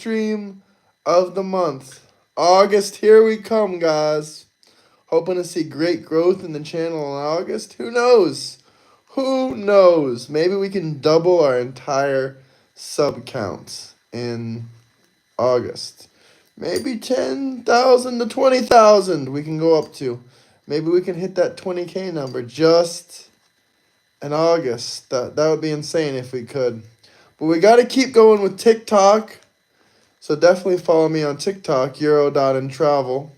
stream of the month. August, here we come, guys. Hoping to see great growth in the channel in August. Who knows? Who knows? Maybe we can double our entire sub count in August. Maybe 10,000 to 20,000 we can go up to. Maybe we can hit that 20K number just in August. That would be insane if we could. But we got to keep going with TikTok. So definitely follow me on TikTok, Euro.intravel,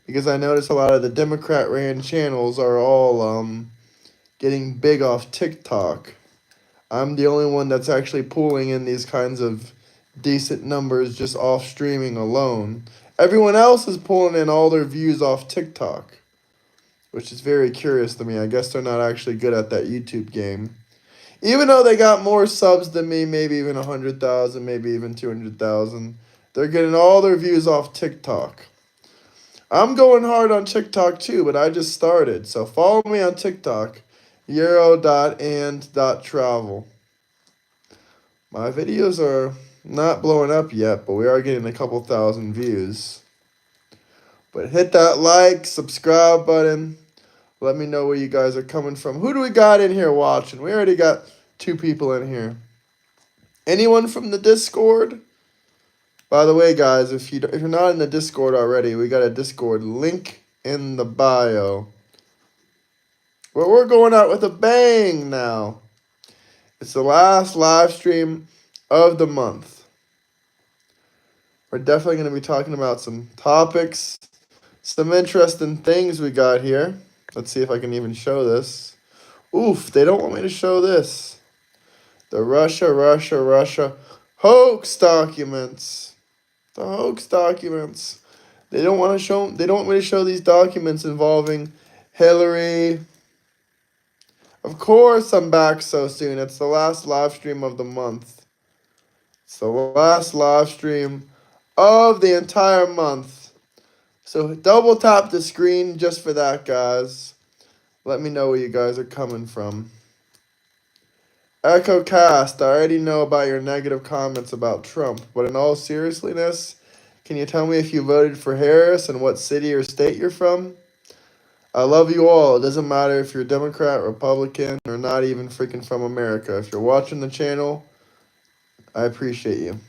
because I notice a lot of the Democrat ran channels are all getting big off TikTok. I'm the only one that's actually pulling in these kinds of decent numbers just off streaming alone. Everyone else is pulling in all their views off TikTok, which is very curious to me. I guess they're not actually good at that YouTube game. Even though they got more subs than me, maybe even 100,000, maybe even 200,000, they're getting all their views off TikTok. I'm going hard on TikTok too, but I just started. So follow me on TikTok, euro.and.travel. My videos are not blowing up yet, but we are getting a couple thousand views. But hit that like, subscribe button. Let me know where you guys are coming from. Who do we got in here watching? We already got 2 people in here. Anyone from the Discord? By the way, guys, if you're not in the Discord already, we got a Discord link in the bio. Well, we're going out with a bang now. It's the last live stream of the month. We're definitely going to be talking about some topics, some interesting things we got here. Let's see if I can even show this. Oof, they don't want me to show this. The Russia hoax documents. The hoax documents. They don't want me to show these documents involving Hillary. Of course I'm back so soon. It's the last live stream of the month. It's the last live stream of the entire month. So double tap the screen just for that, guys. Let me know where you guys are coming from. Echo Cast, I already know about your negative comments about Trump, but in all seriousness, can you tell me if you voted for Harris and what city or state you're from? I love you all. It doesn't matter if you're Democrat, Republican, or not even freaking from America. If you're watching the channel, I appreciate you.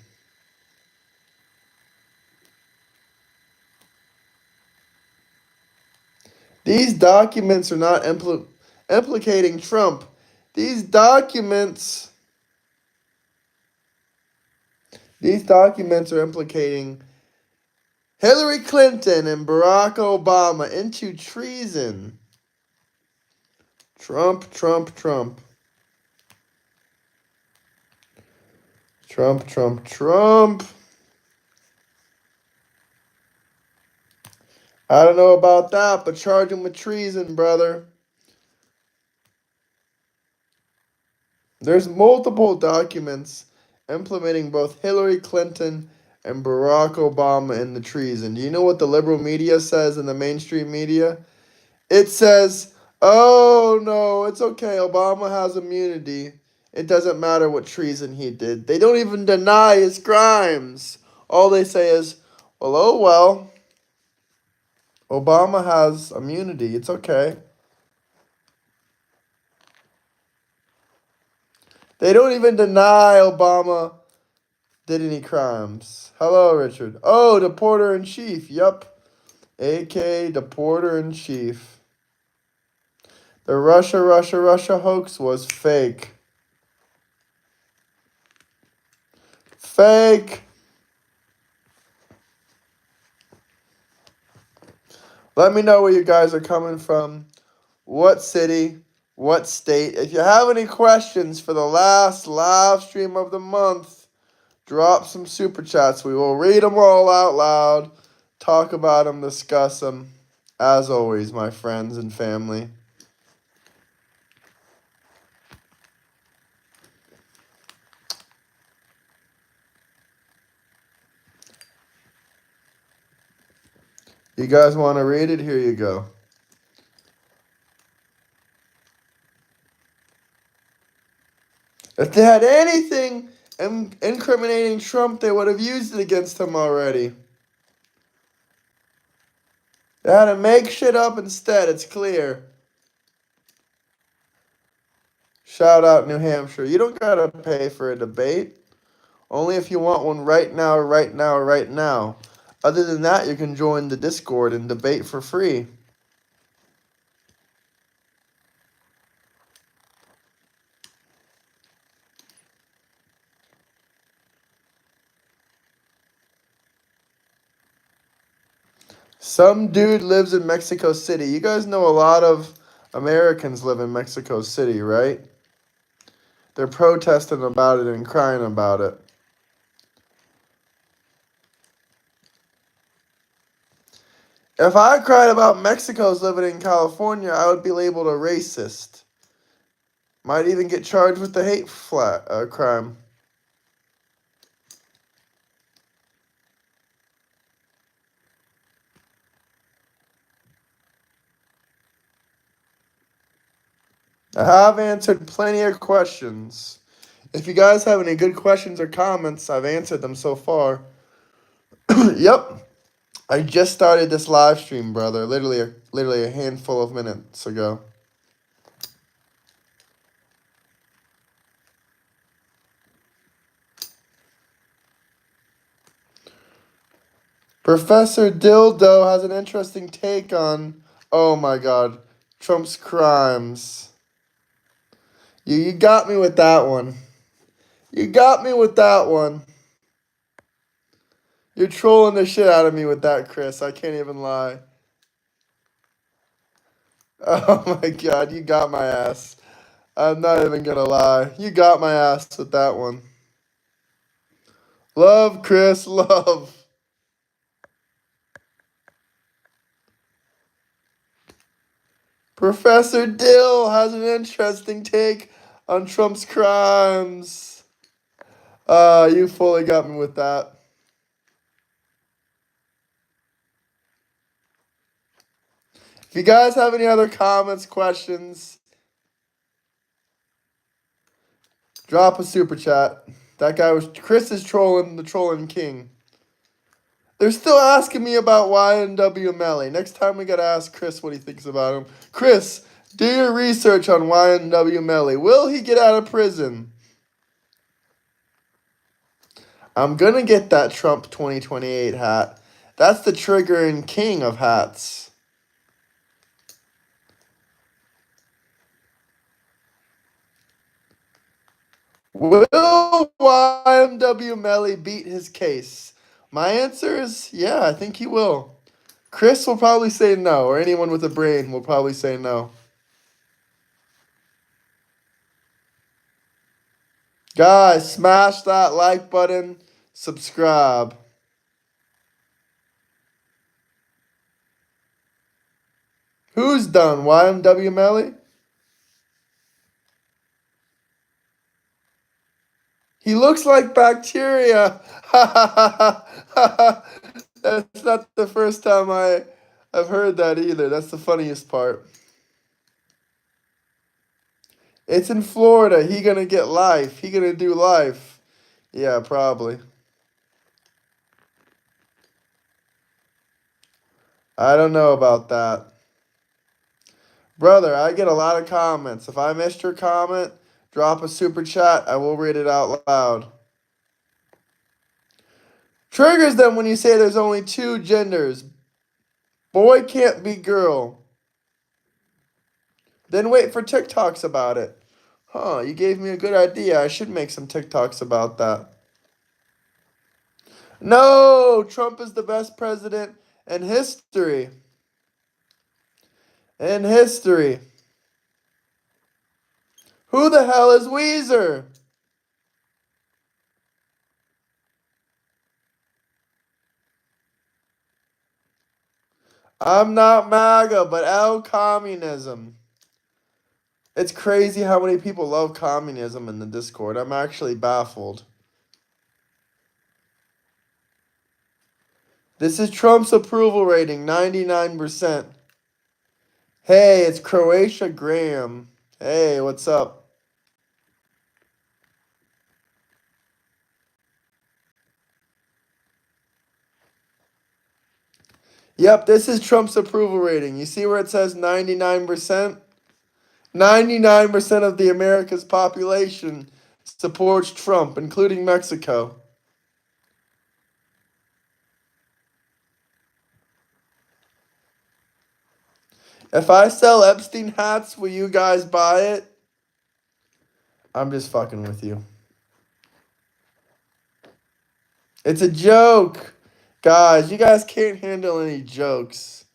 These documents are not implicating Trump. These documents are implicating Hillary Clinton and Barack Obama into treason. Trump. I don't know about that, but charge him with treason, brother. There's multiple documents implementing both Hillary Clinton and Barack Obama in the treason. Do you know what the liberal media says in the mainstream media? It says, oh, no, it's okay. Obama has immunity. It doesn't matter what treason he did. They don't even deny his crimes. All they say is, well, oh, well, Obama has immunity. It's okay. They don't even deny Obama did any crimes. Hello, Richard. Oh, the Porter-in-Chief. Yup. AK, the Porter-in-Chief. The Russia hoax was fake. Fake. Let me know where you guys are coming from. What city? What state? If you have any questions for the last live stream of the month, drop some super chats. We will read them all out loud, talk about them, discuss them. As always, my friends and family. You guys want to read it? Here you go. If they had anything incriminating Trump, they would have used it against him already. They had to make shit up instead, it's clear. Shout out New Hampshire. You don't gotta pay for a debate. Only if you want one right now, right now, right now. Other than that, you can join the Discord and debate for free. Some dude lives in Mexico City. You guys know a lot of Americans live in Mexico City, right? They're protesting about it and crying about it. If I cried about Mexico's living in California, I would be labeled a racist. Might even get charged with the hate crime. I have answered plenty of questions. If you guys have any good questions or comments, I've answered them so far. Yep. I just started this live stream, brother. Literally a handful of minutes ago. Professor Dildo has an interesting take on, oh my god, Trump's crimes. You got me with that one. You got me with that one. You're trolling the shit out of me with that, Chris. I can't even lie. Oh my god, you got my ass. I'm not even gonna lie. You got my ass with that one. Love, Chris, love. Professor Dill has an interesting take on Trump's crimes. You fully got me with that. If you guys have any other comments, questions, drop a super chat. That guy was Chris is trolling the trolling king. They're still asking me about YNW Melly. Next time we gotta ask Chris what he thinks about him. Chris, do your research on YNW Melly. Will he get out of prison? I'm gonna get that Trump 2028 hat. That's the triggering king of hats. Will YMW Melly beat his case? My answer is yeah, I think he will. Chris will probably say no, or anyone with a brain will probably say no. Guys, smash that like button, subscribe. Who's done? YMW Melly? He looks like bacteria. That's not the first time I've heard that either. That's the funniest part. It's in Florida. He gonna get life. He gonna do life. Yeah, probably. I don't know about that. Brother, I get a lot of comments. If I missed your comment, drop a super chat. I will read it out loud. Triggers them when you say there's only two genders. Boy can't be girl. Then wait for TikToks about it. Huh, you gave me a good idea. I should make some TikToks about that. No, Trump is the best president in history. In history. Who the hell is Weezer? I'm not MAGA, but L communism. It's crazy how many people love communism in the Discord. I'm actually baffled. This is Trump's approval rating, 99%. Hey, it's Croatia Graham. Hey, what's up? Yep, this is Trump's approval rating. You see where it says 99%? 99% of the America's population supports Trump, including Mexico. If I sell Epstein hats, will you guys buy it? I'm just fucking with you. It's a joke. Guys, you guys can't handle any jokes.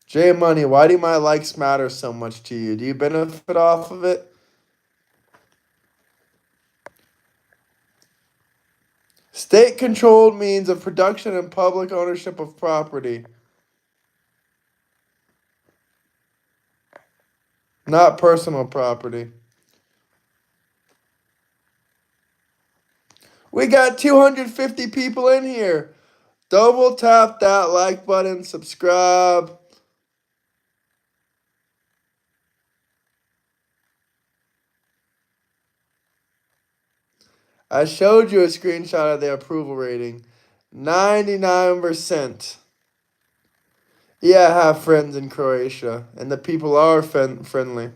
J Money, why do my likes matter so much to you? Do you benefit off of it? State-controlled means of production and public ownership of property. Not personal property. We got 250 people in here. Double tap that like button, subscribe. I showed you a screenshot of the approval rating. 99%. Yeah, I have friends in Croatia, and the people are friendly.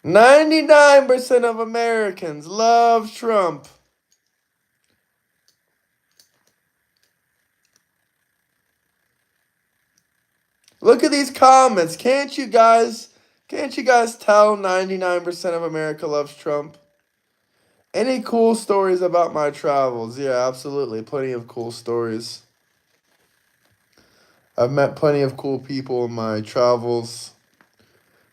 %99 of Americans love Trump. Look at these comments. Can't you guys tell 99% of America loves Trump? Any cool stories about my travels? Yeah, absolutely. Plenty of cool stories. I've met plenty of cool people in my travels.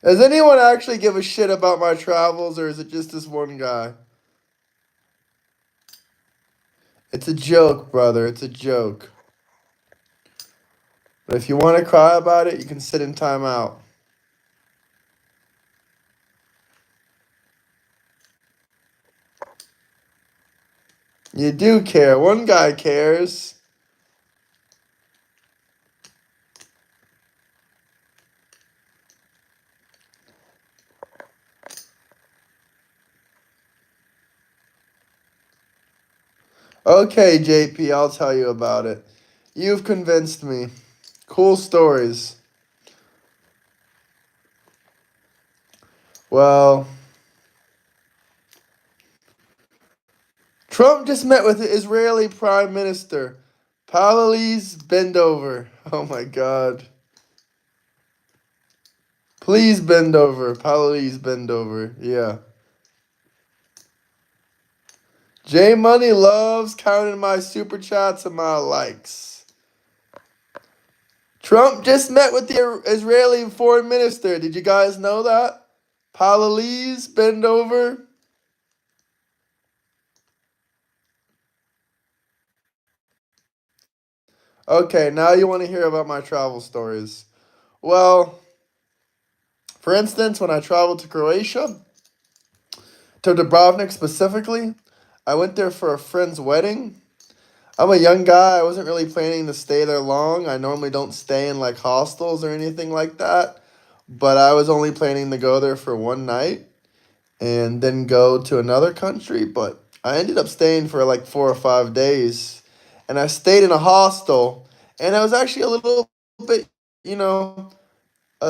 Does anyone actually give a shit about my travels, or is it just this one guy? It's a joke, brother. It's a joke. But if you want to cry about it, you can sit in timeout. You do care. One guy cares. Okay, JP, I'll tell you about it. You've convinced me. Cool stories. Well, Trump just met with the Israeli Prime Minister. Please bend over. Oh my God. Please bend over. Please bend over. Yeah. J Money loves counting my super chats and my likes. Trump just met with the Israeli foreign minister. Did you guys know that? Please bend over. Okay, now you want to hear about my travel stories. Well, for instance, when I traveled to Croatia, to Dubrovnik specifically, I went there for a friend's wedding. I'm a young guy. I wasn't really planning to stay there long. I normally don't stay in like hostels or anything like that. But I was only planning to go there for one night and then go to another country. But I ended up staying for like 4 or 5 days. And I stayed in a hostel. And I was actually a little bit, you know,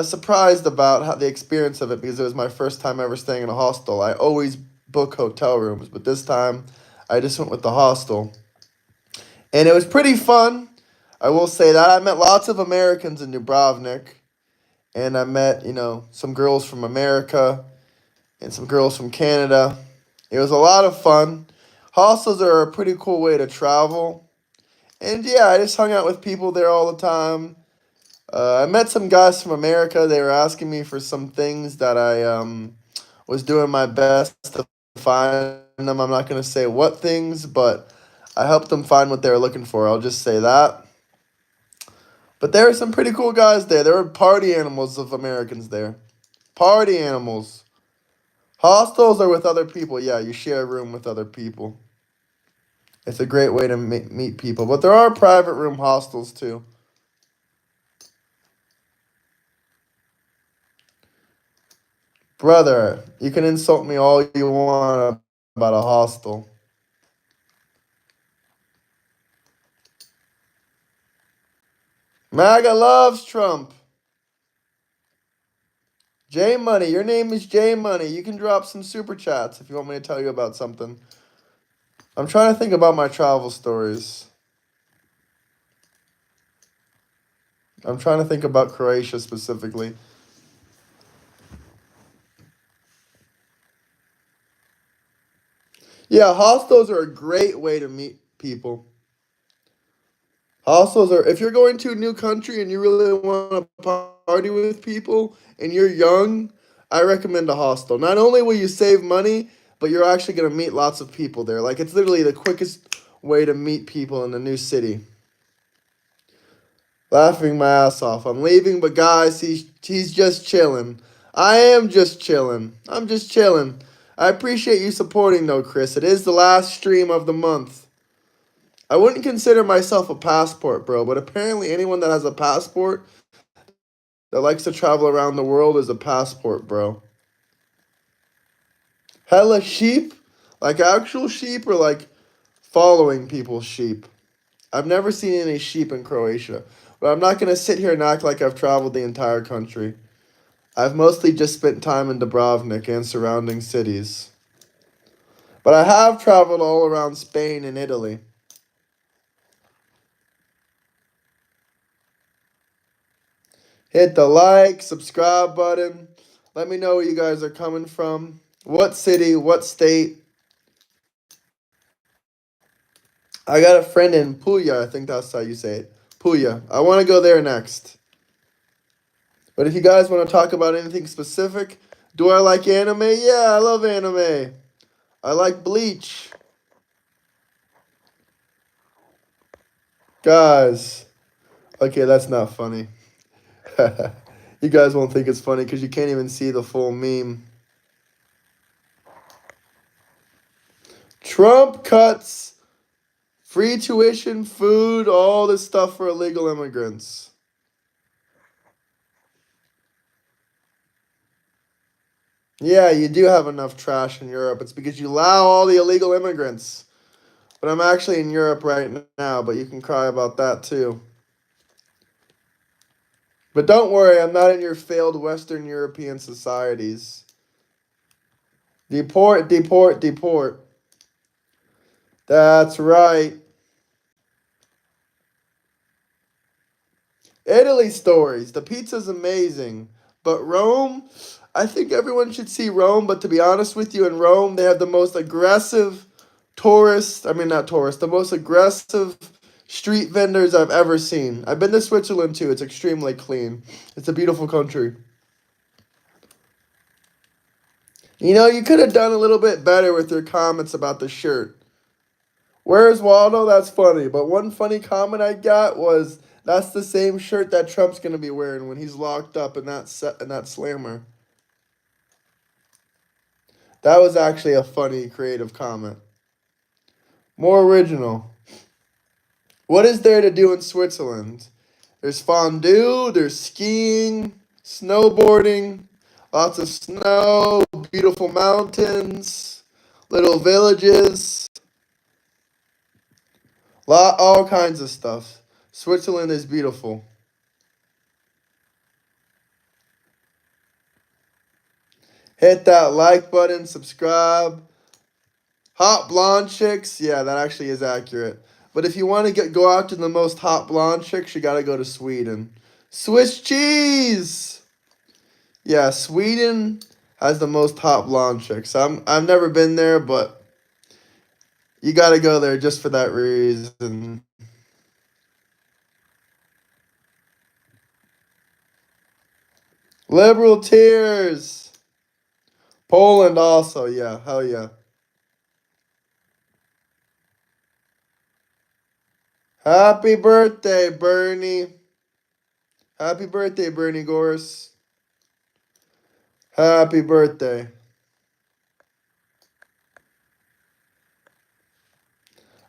surprised about how the experience of it because it was my first time ever staying in a hostel. I always book hotel rooms, but this time I just went with the hostel. And it was pretty fun. I will say that. I met lots of Americans in Dubrovnik. And I met, some girls from America and some girls from Canada. It was a lot of fun. Hostels are a pretty cool way to travel. And yeah, I just hung out with people there all the time. I met some guys from America. They were asking me for some things that I was doing my best to find them. I'm not going to say what things, but I helped them find what they were looking for. I'll just say that. But there were some pretty cool guys there. There were party animals of Americans there. Party animals. Hostels are with other people. Yeah, you share a room with other people. It's a great way to meet people. But there are private room hostels too. Brother, you can insult me all you want about a hostel. MAGA loves Trump. J Money, your name is J Money. You can drop some super chats if you want me to tell you about something. I'm trying to think about my travel stories. I'm trying to think about Croatia specifically. Yeah, hostels are a great way to meet people. Hostels are, if you're going to a new country and you really want to party with people and you're young, I recommend a hostel. Not only will you save money, but you're actually going to meet lots of people there. Like, it's literally the quickest way to meet people in a new city. Laughing my ass off. I'm leaving, but guys, he's just chilling. I am just chilling. I'm just chilling. I appreciate you supporting though, Chris. It is the last stream of the month. I wouldn't consider myself a passport, bro, but apparently anyone that has a passport that likes to travel around the world is a passport, bro. Hella sheep? Like actual sheep or like following people's sheep? I've never seen any sheep in Croatia, but I'm not going to sit here and act like I've traveled the entire country. I've mostly just spent time in Dubrovnik and surrounding cities. But I have traveled all around Spain and Italy. Hit the like, subscribe button. Let me know where you guys are coming from. What city, what state. I got a friend in Puglia, I think that's how you say it. Puglia. I want to go there next. But if you guys want to talk about anything specific, do I like anime? Yeah, I love anime. I like Bleach. Guys. Okay, that's not funny. You guys won't think it's funny because you can't even see the full meme. Trump cuts free tuition, food, all this stuff for illegal immigrants. Yeah, you do have enough trash in Europe. It's because you allow all the illegal immigrants. But I'm actually in Europe right now, but you can cry about that too. But don't worry, I'm not in your failed Western European societies. Deport, deport, deport. That's right. Italy stories. The pizza's amazing. But Rome, I think everyone should see Rome, but to be honest with you, in Rome, they have the most aggressive not tourist, the most aggressive street vendors I've ever seen. I've been to Switzerland too. It's extremely clean. It's a beautiful country. You know, you could have done a little bit better with your comments about the shirt. Where's Waldo? That's funny. But one funny comment I got was that's the same shirt that Trump's gonna be wearing when he's locked up in that slammer. That was actually a funny, creative comment. More original. What is there to do in Switzerland? There's fondue, there's skiing, snowboarding, lots of snow, beautiful mountains, little villages, all kinds of stuff. Switzerland is beautiful. Hit that like button, subscribe. Hot blonde chicks, yeah, that actually is accurate. But if you want to go out to the most hot blonde chicks, you got to go to Sweden. Swiss cheese. Yeah, Sweden has the most hot blonde chicks. I've never been there, but you got to go there just for that reason. Liberal tears. Poland also, yeah, hell yeah. Happy birthday, Bernie. Happy birthday, Bernie Goris. Happy birthday.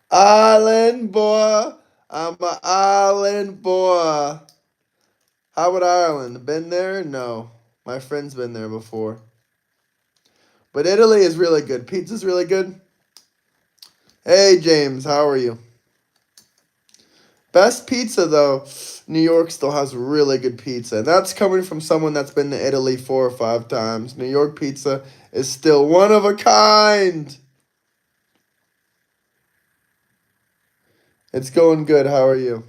Island boy. I'm an island boy. How about Ireland? Been there? No. My friend's been there before. But Italy is really good. Pizza's really good. Hey, James, how are you? Best pizza, though, New York still has really good pizza. And that's coming from someone that's been to Italy 4 or 5 times. New York pizza is still one of a kind. It's going good. How are you?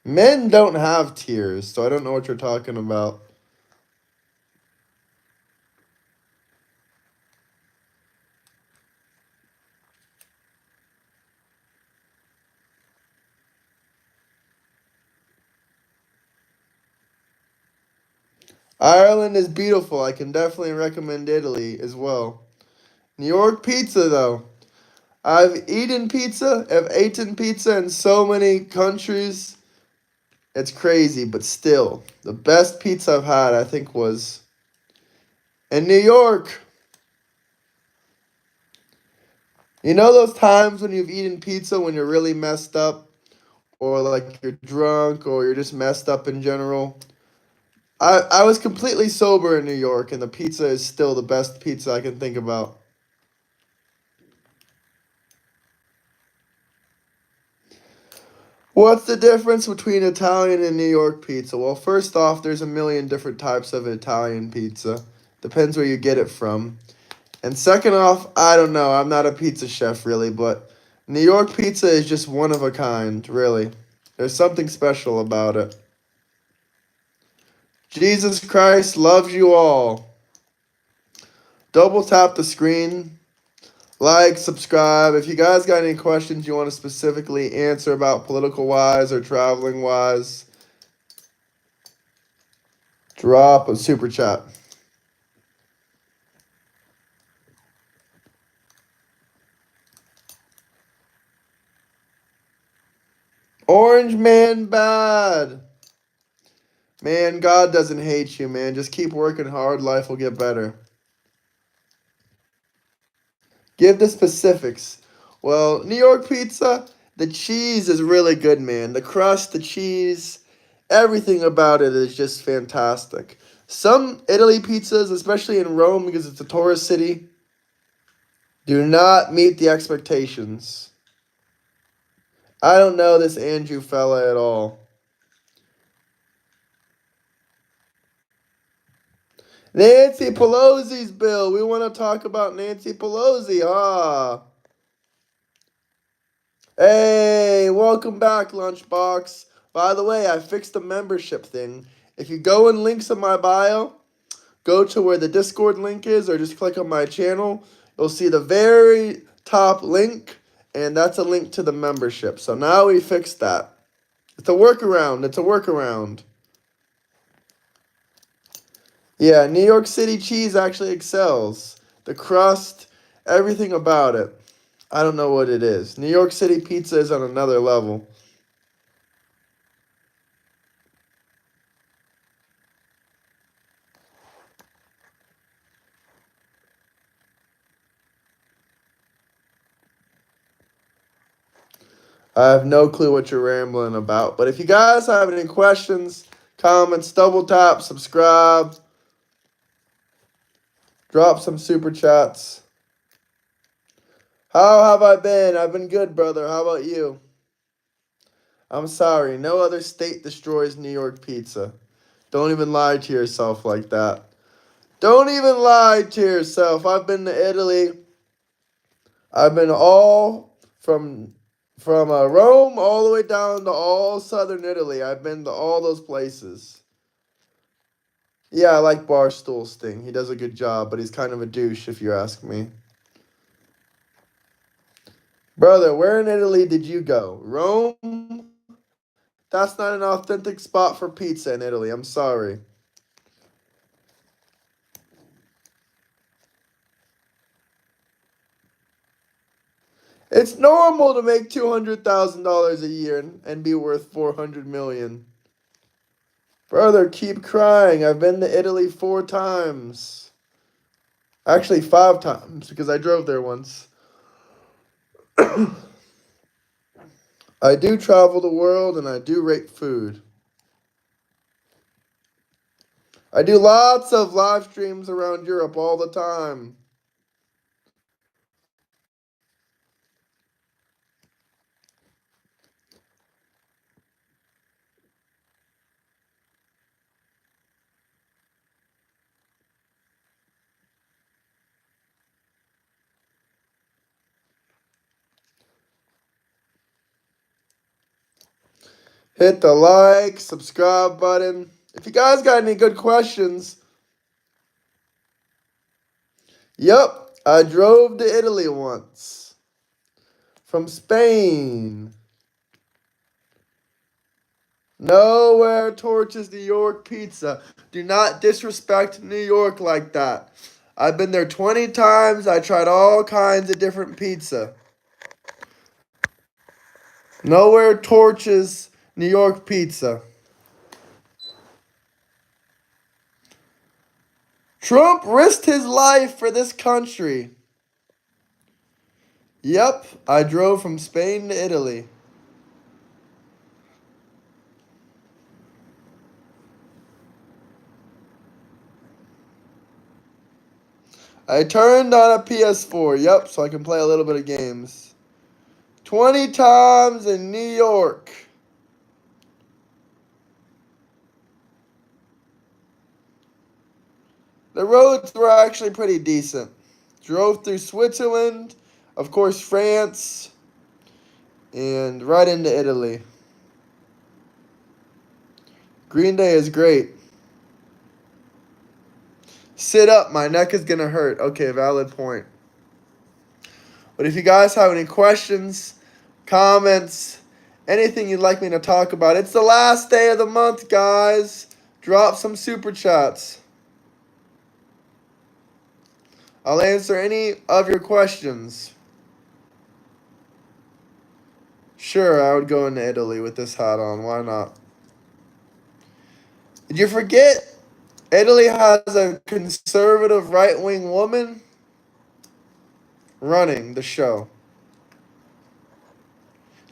Men don't have tears, so I don't know what you're talking about. Ireland is beautiful. I can definitely recommend Italy as well. New York pizza, though. I've eaten pizza. I've eaten pizza in so many countries. It's crazy, but still, the best pizza I've had, I think, was in New York. You know those times when you've eaten pizza when you're really messed up, or like you're drunk, or you're just messed up in general? I was completely sober in New York, and the pizza is still the best pizza I can think about. What's the difference between Italian and New York pizza? Well, first off, there's a million different types of Italian pizza. Depends where you get it from. And second off, I don't know. I'm not a pizza chef really, but New York pizza is just one of a kind, really. There's something special about it. Jesus Christ loves you all. Double tap the screen, like, subscribe. If you guys got any questions you want to specifically answer about political wise or traveling wise, drop a super chat. Orange man bad. Man, God doesn't hate you, man. Just keep working hard. Life will get better. Give the specifics. Well, New York pizza, the cheese is really good, man. The crust, the cheese, everything about it is just fantastic. Some Italy pizzas, especially in Rome because it's a tourist city, do not meet the expectations. I don't know this Andrew fella at all. Nancy Pelosi's bill. We want to talk about Nancy Pelosi, huh? Hey, welcome back, Lunchbox. By the way, I fixed the membership thing. If you go in links in my bio, go to where the Discord link is, or just click on my channel. You'll see the very top link, and that's a link to the membership. So now we fixed that. It's a workaround. It's a workaround. Yeah, New York City cheese actually excels. The crust, everything about it. I don't know what it is. New York City pizza is on another level. I have no clue what you're rambling about. But if you guys have any questions, comments, double tap, subscribe, drop some super chats. How have I been? I've been good, brother. How about you? I'm sorry. No other state destroys New York pizza. Don't even lie to yourself like that. Don't even lie to yourself. I've been to Italy. I've been all from Rome all the way down to all southern Italy. I've been to all those places. Yeah, I like Barstool's thing. He does a good job, but he's kind of a douche if you ask me. Brother, where in Italy did you go? Rome? That's not an authentic spot for pizza in Italy. I'm sorry. It's normal to make $200,000 a year and be worth 400 million. Brother, keep crying. I've been to Italy 4 times. Actually, 5 times because I drove there once. I do travel the world and I do rate food. I do lots of live streams around Europe all the time. Hit the like, subscribe button. If you guys got any good questions, yep, I drove to Italy once from Spain. Nowhere torches New York pizza. Do not disrespect New York like that. I've been there 20 times. I tried all kinds of different pizza. Nowhere torches New York pizza. Trump risked his life for this country. Yep, I drove from Spain to Italy. I turned on a PS4, yep, so I can play a little bit of games. 20 times in New York. The roads were actually pretty decent. Drove through Switzerland, of course, France, and right into Italy. Green Day is great. Sit up, my neck is gonna hurt. Okay, valid point. But if you guys have any questions, comments, anything you'd like me to talk about, it's the last day of the month, guys. Drop some super chats. I'll answer any of your questions. Sure, I would go into Italy with this hat on. Why not? Did you forget Italy has a conservative right-wing woman running the show?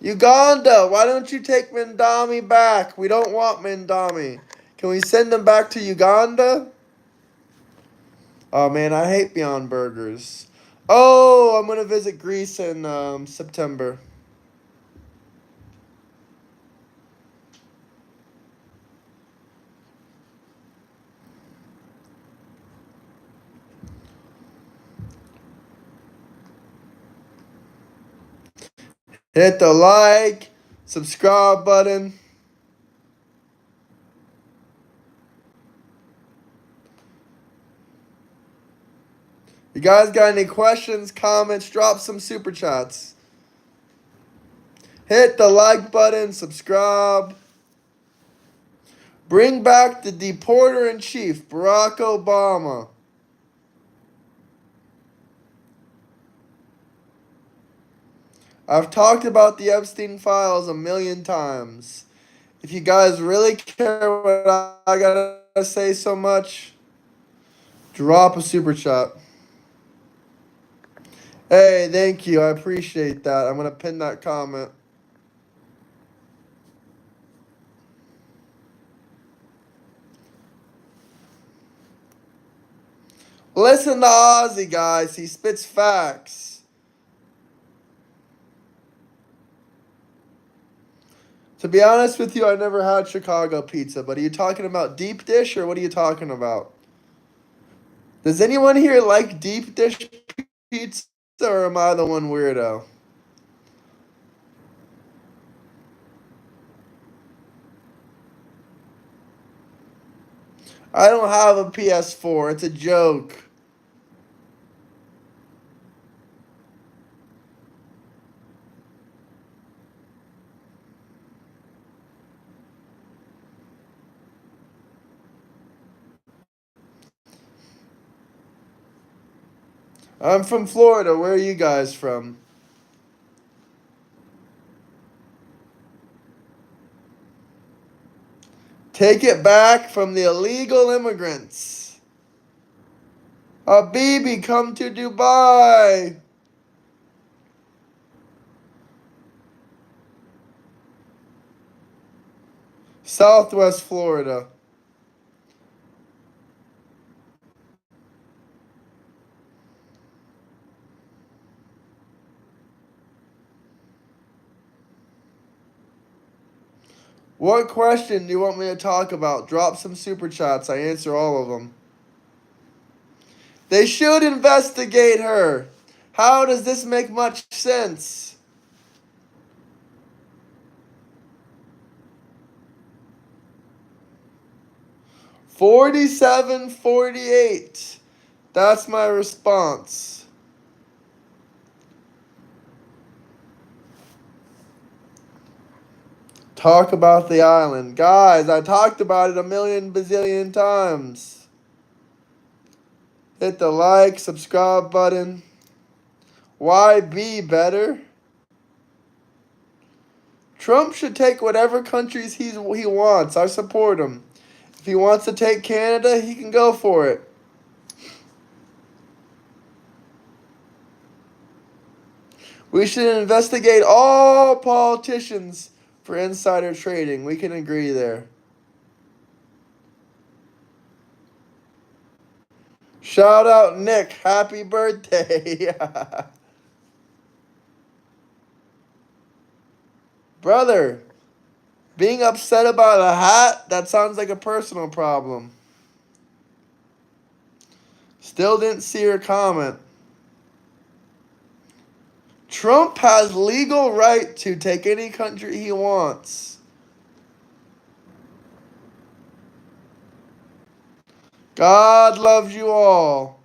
Uganda, why don't you take Mindami back? We don't want Mindami. Can we send him back to Uganda? Oh man, I hate Beyond Burgers. Oh, I'm gonna visit Greece in September. Hit the like, subscribe button. You guys got any questions, comments, drop some super chats. Hit the like button, subscribe. Bring back the deporter in chief, Barack Obama. I've talked about the Epstein files a million times. If you guys really care what I gotta say so much, drop a super chat. Hey, thank you. I appreciate that. I'm gonna pin that comment. Listen to Ozzy, guys. He spits facts. To be honest with you, I never had Chicago pizza, but are you talking about deep dish or what are you talking about? Does anyone here like deep dish pizza or am I the one weirdo? I don't have a PS4. It's a joke. I'm from Florida. Where are you guys from? Take it back from the illegal immigrants. Habibi, come to Dubai. Southwest Florida. What question do you want me to talk about? Drop some super chats. I answer all of them. They should investigate her. How does this make much sense? $47.48. That's my response. Talk about the island. Guys, I talked about it a million bazillion times. Hit the like, subscribe button. Why be better? Trump should take whatever countries he wants. I support him. If he wants to take Canada, he can go for it. We should investigate all politicians for insider trading. We can agree there. Shout out Nick. Happy birthday. Brother, being upset about a hat, that sounds like a personal problem. Still didn't see her comment. Trump has legal right to take any country he wants. God loves you all.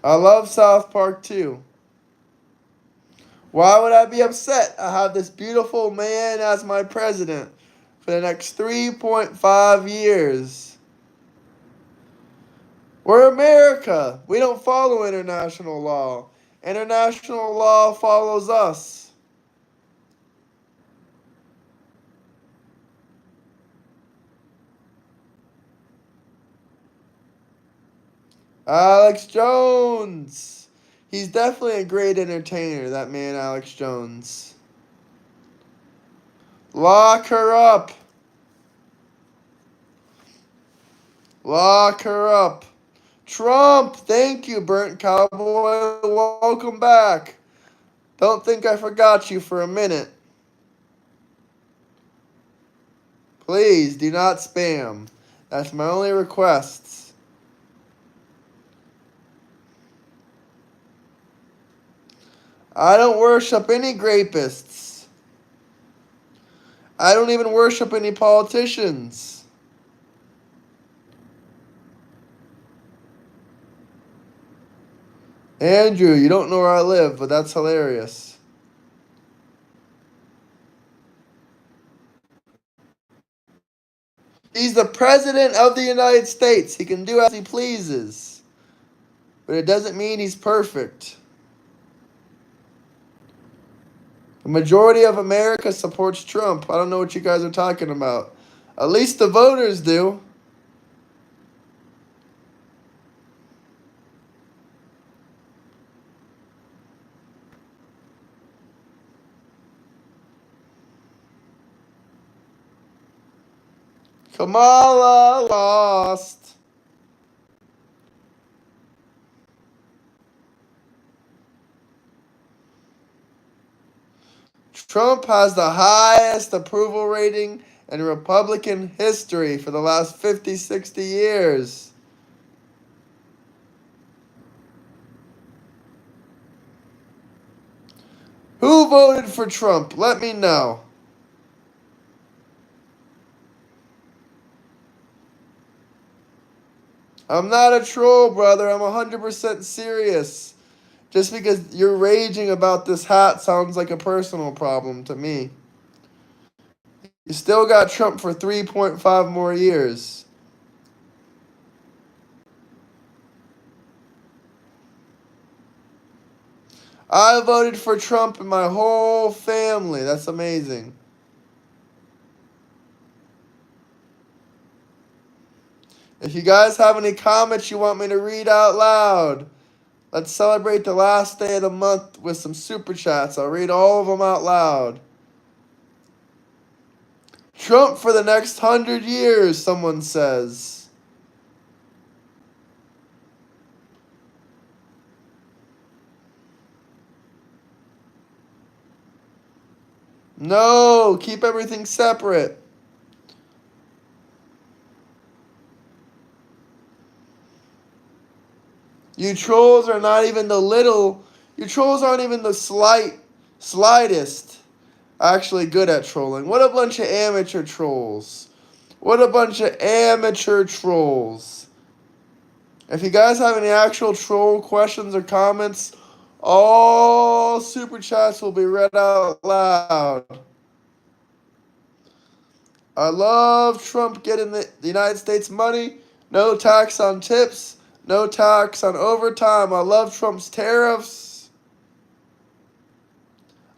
I love South Park too. Why would I be upset? I have this beautiful man as my president for the next 3.5 years. We're America. We don't follow international law. International law follows us. Alex Jones. He's definitely a great entertainer, that man Alex Jones. Lock her up. Lock her up. Trump, thank you, Burnt Cowboy. Welcome back. Don't think I forgot you for a minute. Please do not spam. That's my only requests. I don't worship any rapists. I don't even worship any politicians. Andrew, you don't know where I live, but that's hilarious. He's the president of the United States. He can do as he pleases. But it doesn't mean he's perfect. The majority of America supports Trump. I don't know what you guys are talking about. At least the voters do. Kamala lost. Trump has the highest approval rating in Republican history for the last 50, 60 years. Who voted for Trump? Let me know. I'm not a troll, brother. I'm 100% serious. Just because you're raging about this hat sounds like a personal problem to me. You still got Trump for 3.5 more years. I voted for Trump and my whole family. That's amazing. If you guys have any comments you want me to read out loud, let's celebrate the last day of the month with some super chats. I'll read all of them out loud. Trump for the next 100 years, someone says. No, keep everything separate. You trolls are not even the little. You trolls aren't even the slightest actually good at trolling. What a bunch of amateur trolls. What a bunch of amateur trolls. If you guys have any actual troll questions or comments, all super chats will be read out loud. I love Trump getting the United States money. No tax on tips. No tax on overtime. I love Trump's tariffs.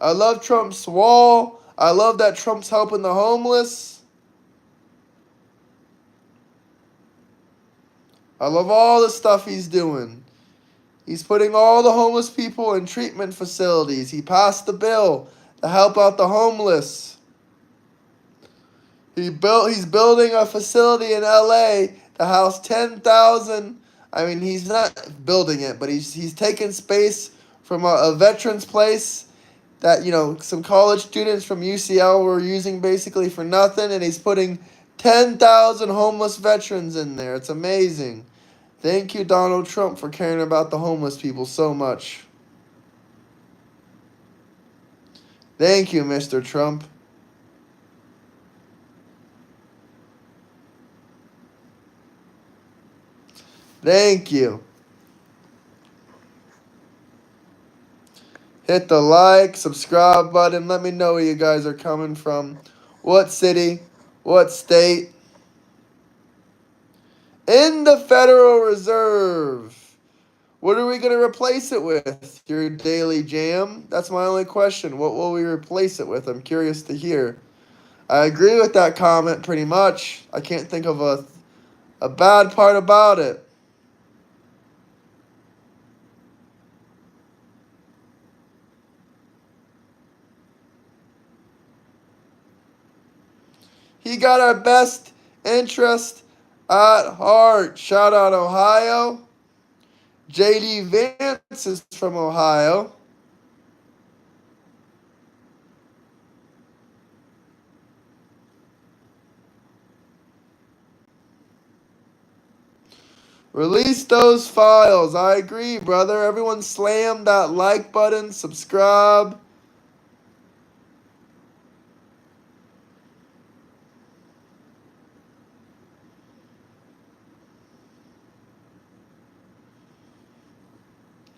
I love Trump's wall. I love that Trump's helping the homeless. I love all the stuff he's doing. He's putting all the homeless people in treatment facilities. He passed the bill to help out the homeless. He's building a facility in LA to house 10,000. I mean, he's not building it, but he's taking space from a veterans place that, some college students from UCL were using basically for nothing, and he's putting 10,000 homeless veterans in there. It's amazing. Thank you, Donald Trump, for caring about the homeless people so much. Thank you, Mr. Trump. Thank you. Hit the like, subscribe button. Let me know where you guys are coming from. What city? What state? In the Federal Reserve. What are we going to replace it with? Your daily jam? That's my only question. What will we replace it with? I'm curious to hear. I agree with that comment pretty much. I can't think of a bad part about it. He got our best interest at heart. Shout out Ohio. JD Vance is from Ohio. Release those files. I agree, brother. Everyone slam that like button, subscribe.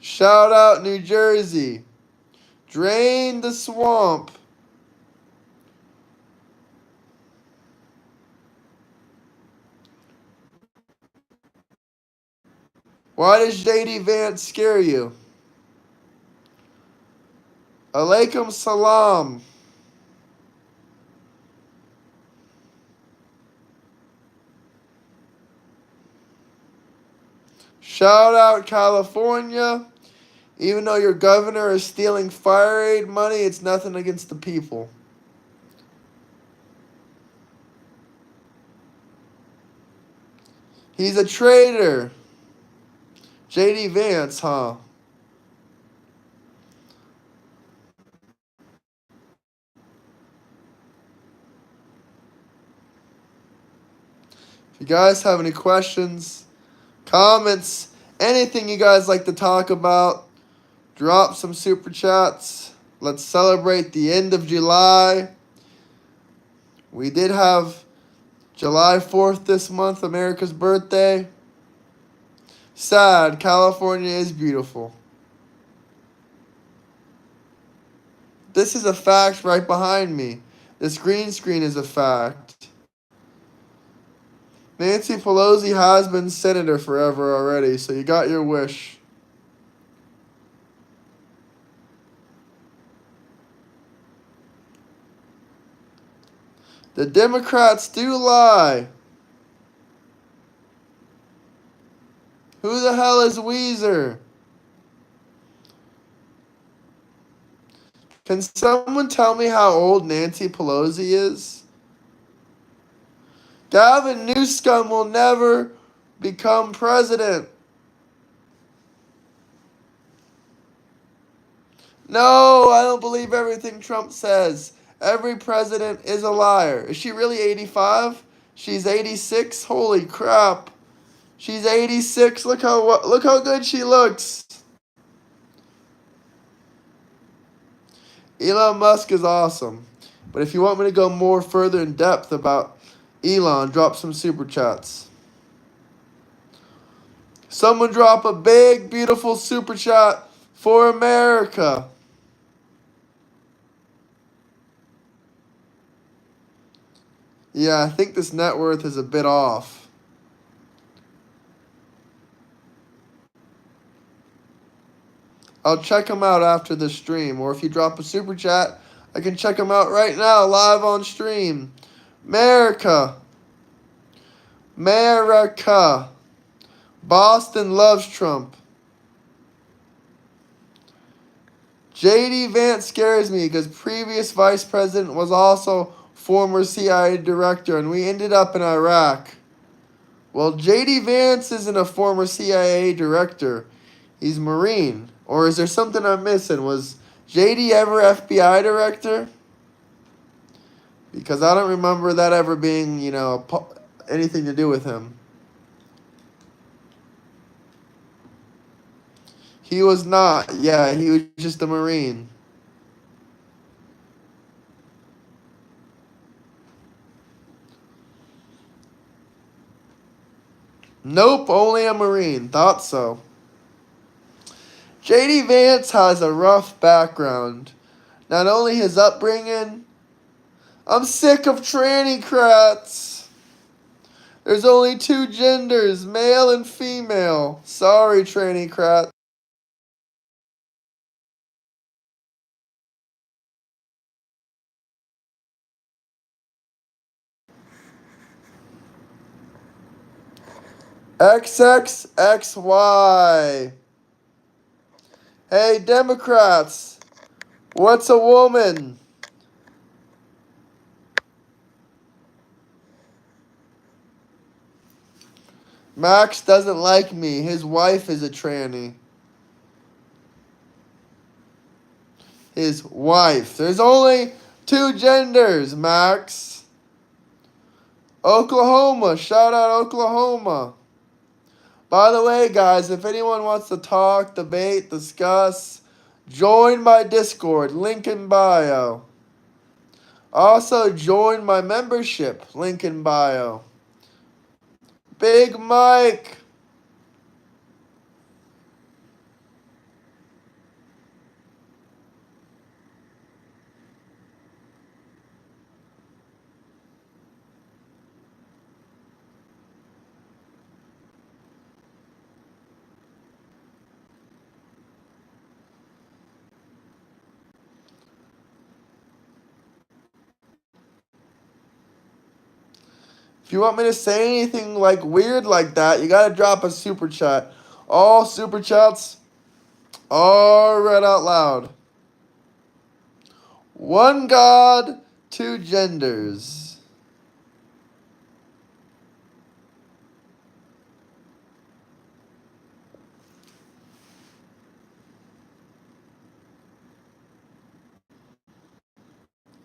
Shout out New Jersey. Drain the swamp. Why does JD Vance scare you? Alaikum salam. Shout out California. Even though your governor is stealing fire aid money, it's nothing against the people. He's a traitor. JD Vance, huh? If you guys have any questions, comments, anything you guys like to talk about, drop some super chats. Let's celebrate the end of July. We did have July 4th this month, America's birthday. Sad, California is beautiful. This is a fact right behind me. This green screen is a fact. Nancy Pelosi has been senator forever already, so you got your wish. The Democrats do lie. Who the hell is Weezer? Can someone tell me how old Nancy Pelosi is? Gavin Newsom will never become president. No, I don't believe everything Trump says. Every president is a liar. Is she really 85? She's 86. Holy crap. She's 86. Look how good she looks. Elon Musk is awesome. But if you want me to go more further in depth about Elon, drop some super chats. Someone drop a big, beautiful super chat for America. Yeah, I think this net worth is a bit off. I'll check them out after the stream. Or if you drop a super chat, I can check them out right now, live on stream. America. America. Boston loves Trump. J.D. Vance scares me because previous vice president was also former CIA director, and we ended up in Iraq. Well, J.D. Vance isn't a former CIA director. He's Marine. Or is there something I'm missing? Was J.D. ever FBI director? Because I don't remember that ever being, anything to do with him. He was not. Yeah, he was just a Marine. Nope, only a Marine. Thought so. J.D. Vance has a rough background. Not only his upbringing. I'm sick of tranny crats. There's only two genders, male and female. Sorry, tranny crats. XXXY. Hey, Democrats. What's a woman? Max doesn't like me. His wife is a tranny. His wife. There's only two genders, Max. Oklahoma. Shout out Oklahoma. By the way, guys, if anyone wants to talk, debate, discuss, join my Discord. Link in bio. Also, join my membership. Link in bio. Big Mike. If you want me to say anything like weird like that, you gotta drop a super chat. All super chats are read out loud. One God, two genders.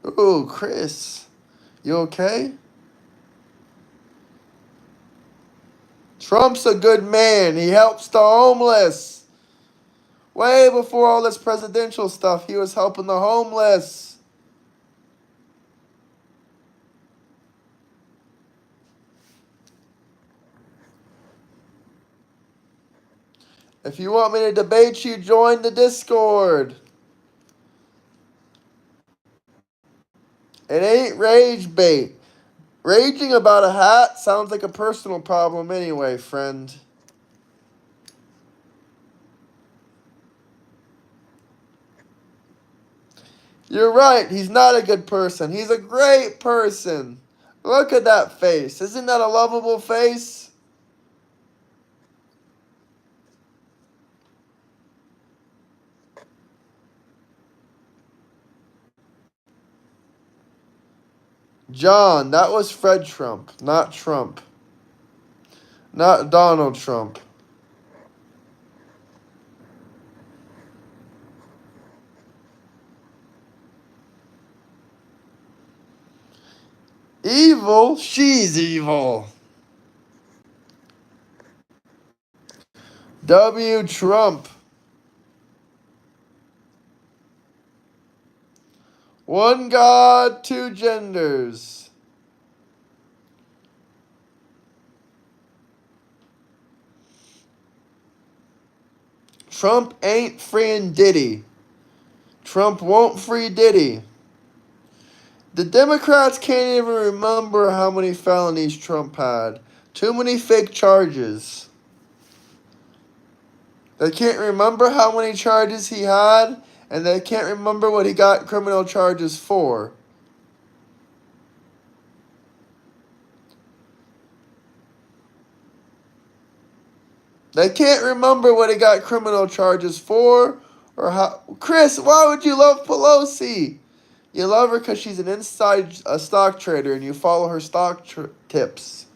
Ooh, Chris. You okay? Trump's a good man. He helps the homeless. Way before all this presidential stuff, he was helping the homeless. If you want me to debate you, join the Discord. It ain't rage bait. Raging about a hat sounds like a personal problem anyway, friend. You're right, he's not a good person. He's a great person. Look at that face. Isn't that a lovable face? John, that was Fred Trump, not Trump. Not Donald Trump. Evil? She's evil. W. Trump. One God, two genders. Trump ain't freeing Diddy. Trump won't free Diddy. The Democrats can't even remember how many felonies Trump had. Too many fake charges. They can't remember how many charges he had, and they can't remember what he got criminal charges for. They can't remember what he got criminal charges for, or how. Chris, why would you love Pelosi? You love her because she's an inside stock trader and you follow her stock tips.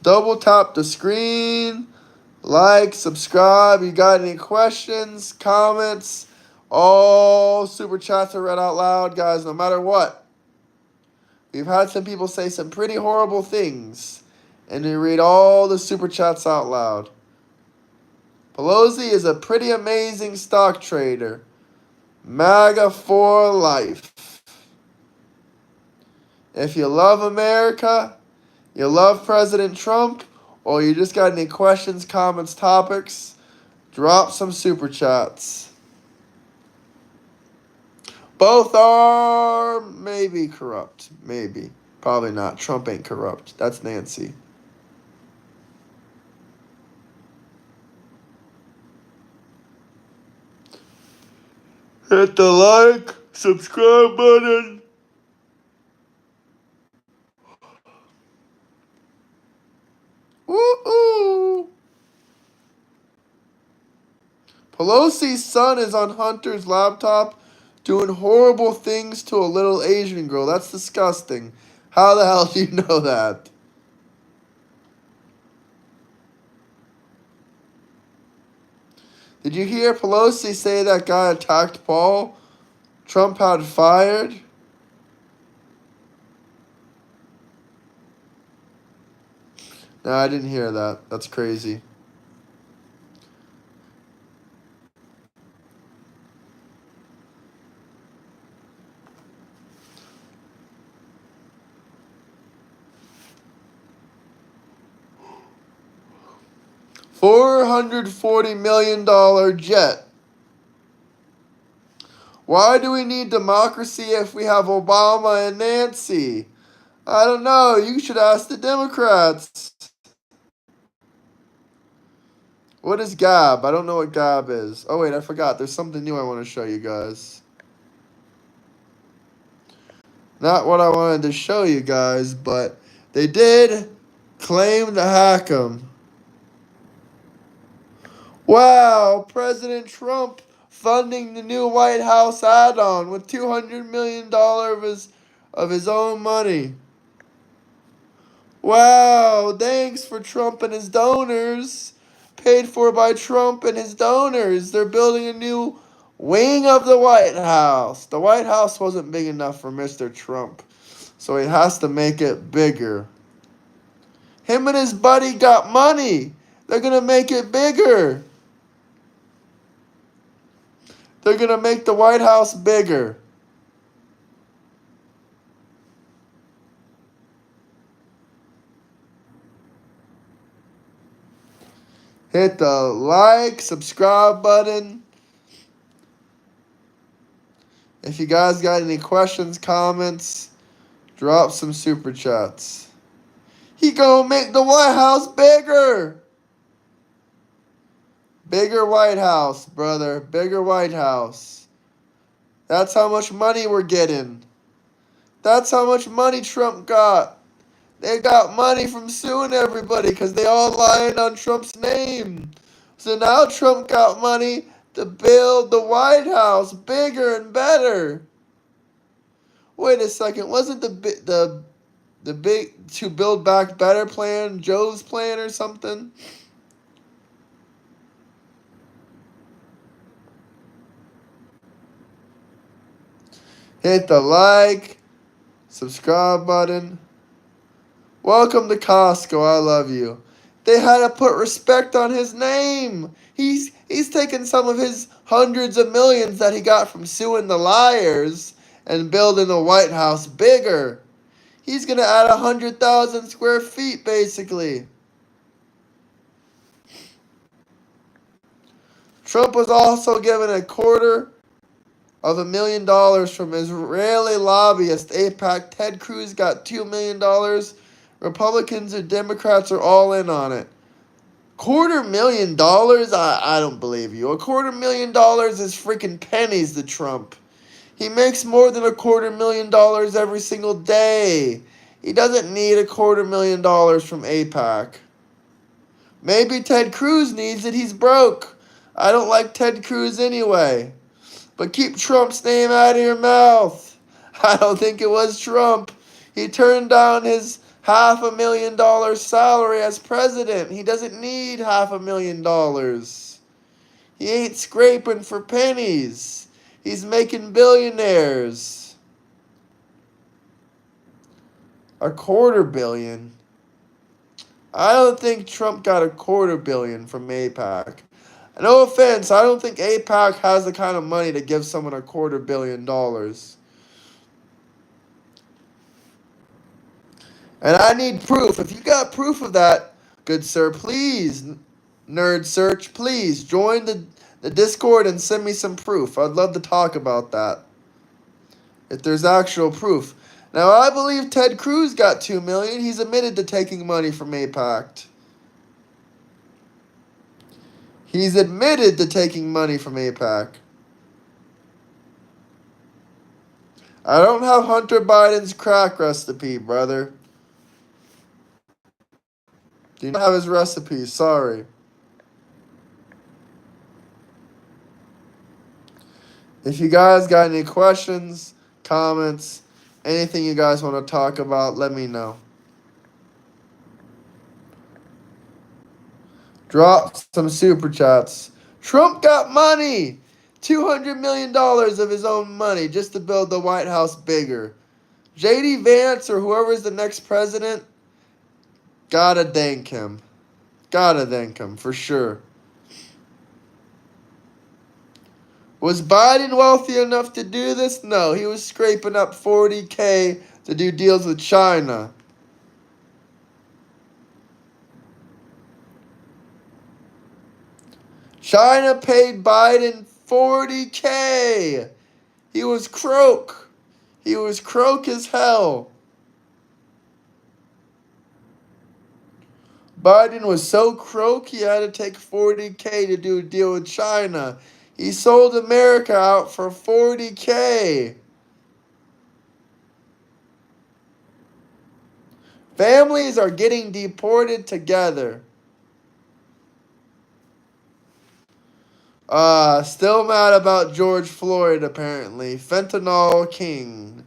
Double tap the screen, like, subscribe. You got any questions, comments? All super chats are read out loud, guys, no matter what. We've had some people say some pretty horrible things, and we read all the super chats out loud. Pelosi is a pretty amazing stock trader. MAGA for life. If you love America, you love President Trump, or you just got any questions, comments, topics, drop some super chats. Both are maybe corrupt. Maybe. Probably not. Trump ain't corrupt. That's Nancy. Hit the like, subscribe button. Woo-oo. Pelosi's son is on Hunter's laptop doing horrible things to a little Asian girl. That's disgusting. How the hell do you know that? Did you hear Pelosi say that guy attacked Paul? Trump had fired? No, I didn't hear that. That's crazy. $440 million jet. Why do we need democracy if we have Obama and Nancy? I don't know. You should ask the Democrats. What is Gab? I don't know what Gab is. Oh, wait, I forgot. There's something new I want to show you guys. Not what I wanted to show you guys, but they did claim to hack him. Wow, President Trump funding the new White House add-on with $200 million of his own money. Wow, thanks for Trump and his donors. Paid for by Trump and his donors. They're building a new wing of the White House. The White House wasn't big enough for Mr. Trump, so he has to make it bigger. Him and his buddy got money. They're going to make it bigger. They're going to make the White House bigger. Hit the like, subscribe button. If you guys got any questions, comments, drop some super chats. He gonna make the White House bigger. Bigger White House, brother. Bigger White House. That's how much money we're getting. That's how much money Trump got. They got money from suing everybody because they all lied on Trump's name. So now Trump got money to build the White House bigger and better. Wait a second. Wasn't the big to build back better plan Joe's plan or something? Hit the like, subscribe button. Welcome to Costco. I love you. They had to put respect on his name. He's taken some of his hundreds of millions that he got from suing the liars and building the White House bigger. He's gonna add 100,000 square feet basically. Trump was also given $250,000 from Israeli lobbyist AIPAC. Ted Cruz got $2 million. Republicans and Democrats are all in on it. $250,000? I don't believe you. $250,000 is freaking pennies to Trump. He makes more than $250,000 every single day. He doesn't need $250,000 from AIPAC. Maybe Ted Cruz needs it. He's broke. I don't like Ted Cruz anyway. But keep Trump's name out of your mouth. I don't think it was Trump. He turned down his $500,000 salary as president. He doesn't need $500,000. He ain't scraping for pennies. He's making billionaires. $250 million. I don't think Trump got $250 million from AIPAC. No offense, I don't think AIPAC has the kind of money to give someone $250 million. And I need proof. If you got proof of that, good sir, please, Nerd Search, please join the Discord and send me some proof. I'd love to talk about that. If there's actual proof. Now, I believe Ted Cruz got $2 million. He's admitted to taking money from AIPAC. He's admitted to taking money from AIPAC. I don't have Hunter Biden's crack recipe, brother. Do not have his recipe, sorry. If you guys got any questions, comments, anything you guys want to talk about, let me know. Drop some super chats. Trump got money! $200 million of his own money just to build the White House bigger. J.D. Vance or whoever's the next president, gotta thank him. Gotta thank him, for sure. Was Biden wealthy enough to do this? No, he was scraping up $40,000 to do deals with China. China paid Biden $40,000. He was croak. He was croak as hell. Biden was so croak he had to take $40,000 to do a deal with China. He sold America out for $40,000. Families are getting deported together. Still mad about George Floyd, apparently. Fentanyl king.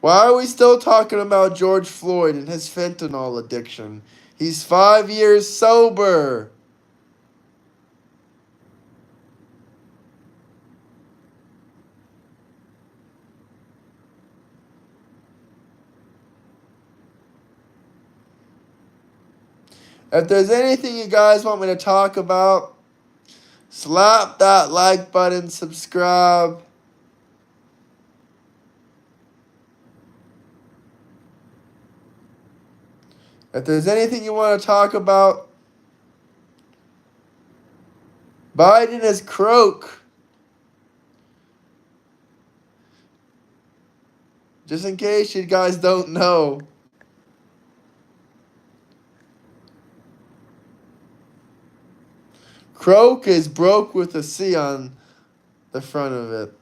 Why are we still talking about George Floyd and his fentanyl addiction? He's 5 years sober. If there's anything you guys want me to talk about, slap that like button, subscribe. If there's anything you want to talk about, Biden is croak. Just in case you guys don't know. Croak is broke with a C on the front of it.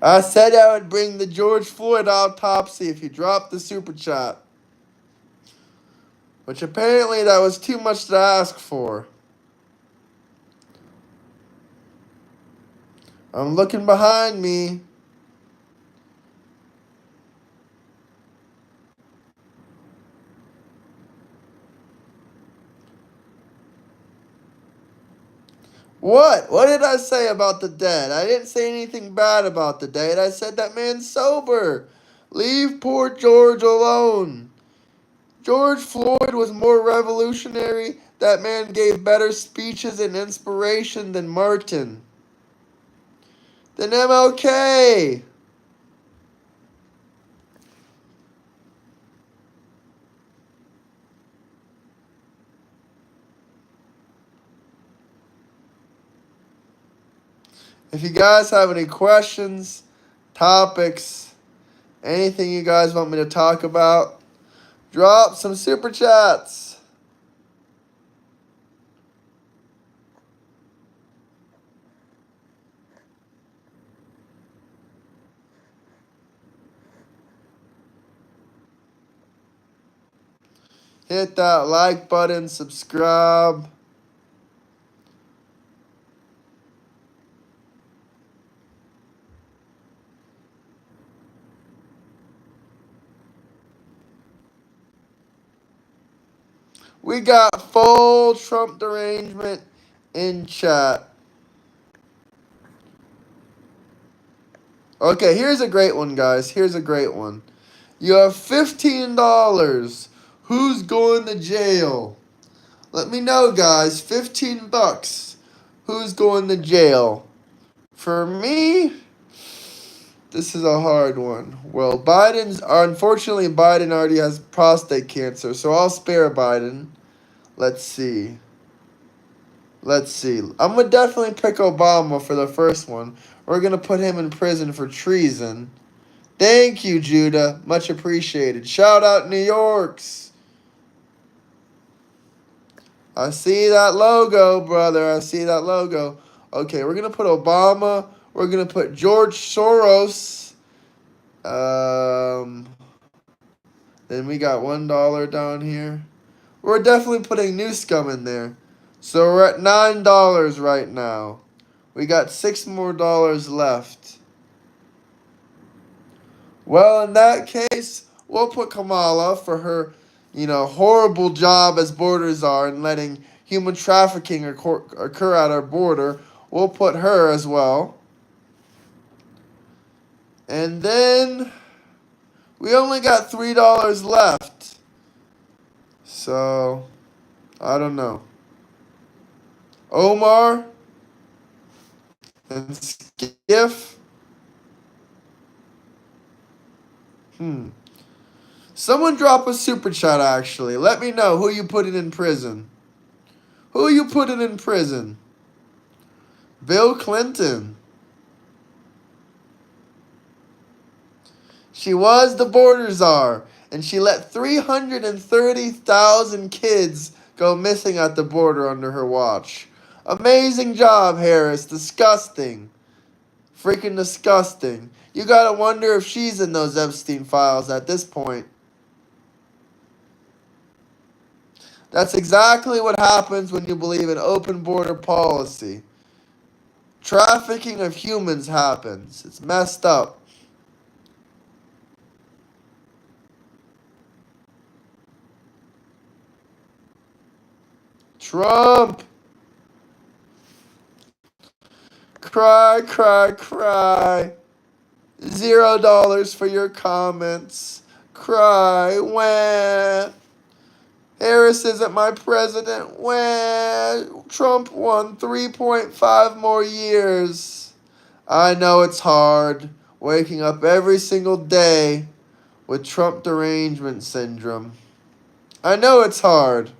I said I would bring the George Floyd autopsy if you dropped the super chat. Which apparently that was too much to ask for. I'm looking behind me. What? What did I say about the dead? I didn't say anything bad about the dead. I said that man's sober. Leave poor George alone. George Floyd was more revolutionary. That man gave better speeches and inspiration than Martin. Than MLK. If you guys have any questions, topics, anything you guys want me to talk about, drop some super chats. Hit that like button, subscribe. We got full Trump derangement in chat. Okay, here's a great one, guys. Here's a great one. You have $15. Who's going to jail? Let me know, guys. $15. Who's going to jail? For me, this is a hard one. Well, unfortunately, Biden already has prostate cancer, so I'll spare Biden. Let's see. I'm going to definitely pick Obama for the first one. We're going to put him in prison for treason. Thank you, Judah. Much appreciated. Shout out New Yorks. I see that logo, brother. I see that logo. Okay, we're going to put Obama. We're going to put George Soros. Then we got $1 down here. We're definitely putting New Scum in there. So we're at $9 right now. We got $6 more left. Well, in that case, we'll put Kamala for her, horrible job as border czar and letting human trafficking occur at our border. We'll put her as well. And then we only got $3 left. So, I don't know. Omar and Skiff. Someone drop a super chat, actually. Let me know who you putting in prison. Who you putting in prison? Bill Clinton. She was the border czar, and she let 330,000 kids go missing at the border under her watch. Amazing job, Harris. Disgusting. Freaking disgusting. You gotta wonder if she's in those Epstein files at this point. That's exactly what happens when you believe in open border policy. Trafficking of humans happens. It's messed up. Trump. Cry, cry, cry. $0 for your comments. Cry. Wah. Harris isn't my president. Wah. Trump won 3.5 more years. I know it's hard waking up every single day with Trump derangement syndrome. I know it's hard.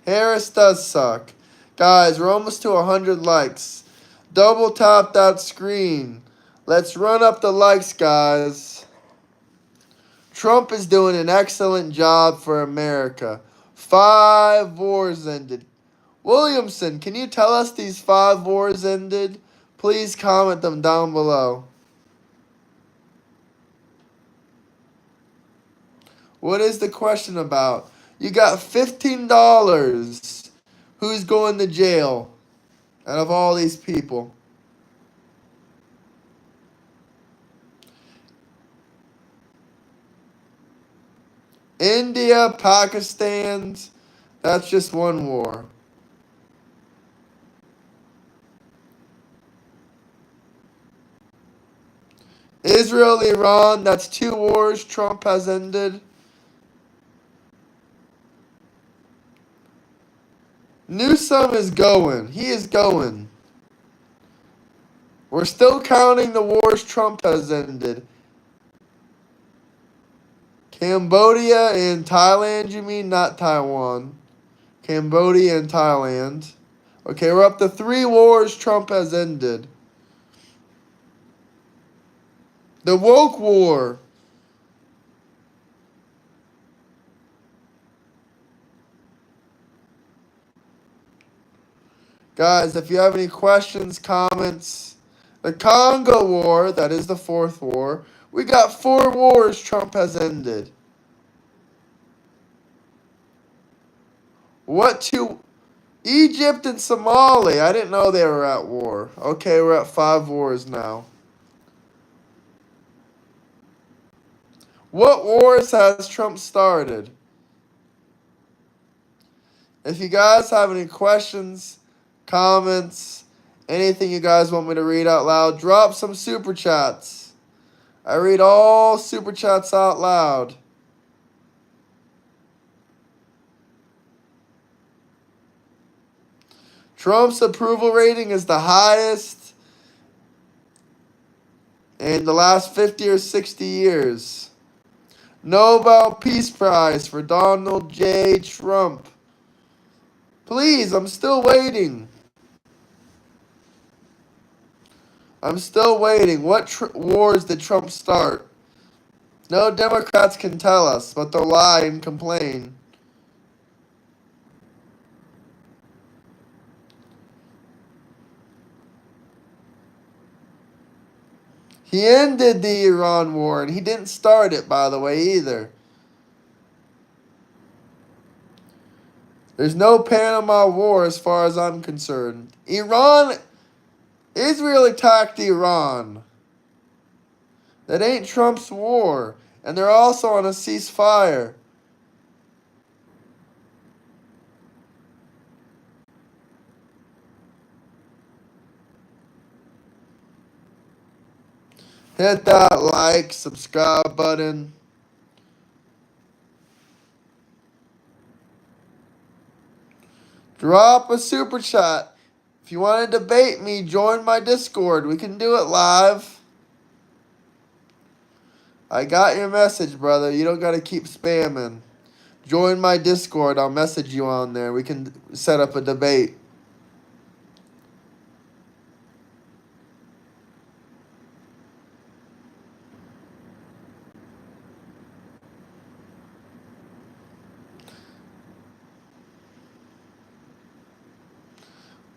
Harris does suck. Guys, we're almost to 100 likes. Double tap that screen. Let's run up the likes, guys. Trump is doing an excellent job for America. 5 wars ended. Williamson, can you tell us these 5 wars ended? Please comment them down below. What is the question about? You got $15. Who's going to jail? and of all these people. India, Pakistan, that's just one war. Israel, Iran, that's 2 wars Trump has ended. Newsom is going. He is going. We're still counting the wars Trump has ended. Cambodia and Thailand, you mean? Not Taiwan. Cambodia and Thailand. Okay, we're up to 3 wars Trump has ended. The woke war. Guys, if you have any questions, comments, the Congo War, that is the 4th war. We got 4 wars Trump has ended. What 2? Egypt and Somalia. I didn't know they were at war. Okay, we're at 5 wars now. What wars has Trump started? If you guys have any questions, comments, anything you guys want me to read out loud, drop some super chats. I read all super chats out loud. Trump's approval rating is the highest in the last 50 or 60 years. Nobel Peace Prize for Donald J. Trump. Please, I'm still waiting. I'm still waiting. What wars did Trump start? No Democrats can tell us, but they'll lie and complain. He ended the Iran war, and he didn't start it, by the way, either. There's no Panama War as far as I'm concerned. Israel attacked Iran. That ain't Trump's war. And they're also on a ceasefire. Hit that like, subscribe button. Drop a super chat. If you want to debate me, join my Discord. We can do it live. I got your message, brother. You don't got to keep spamming. Join my Discord. I'll message you on there. We can set up a debate.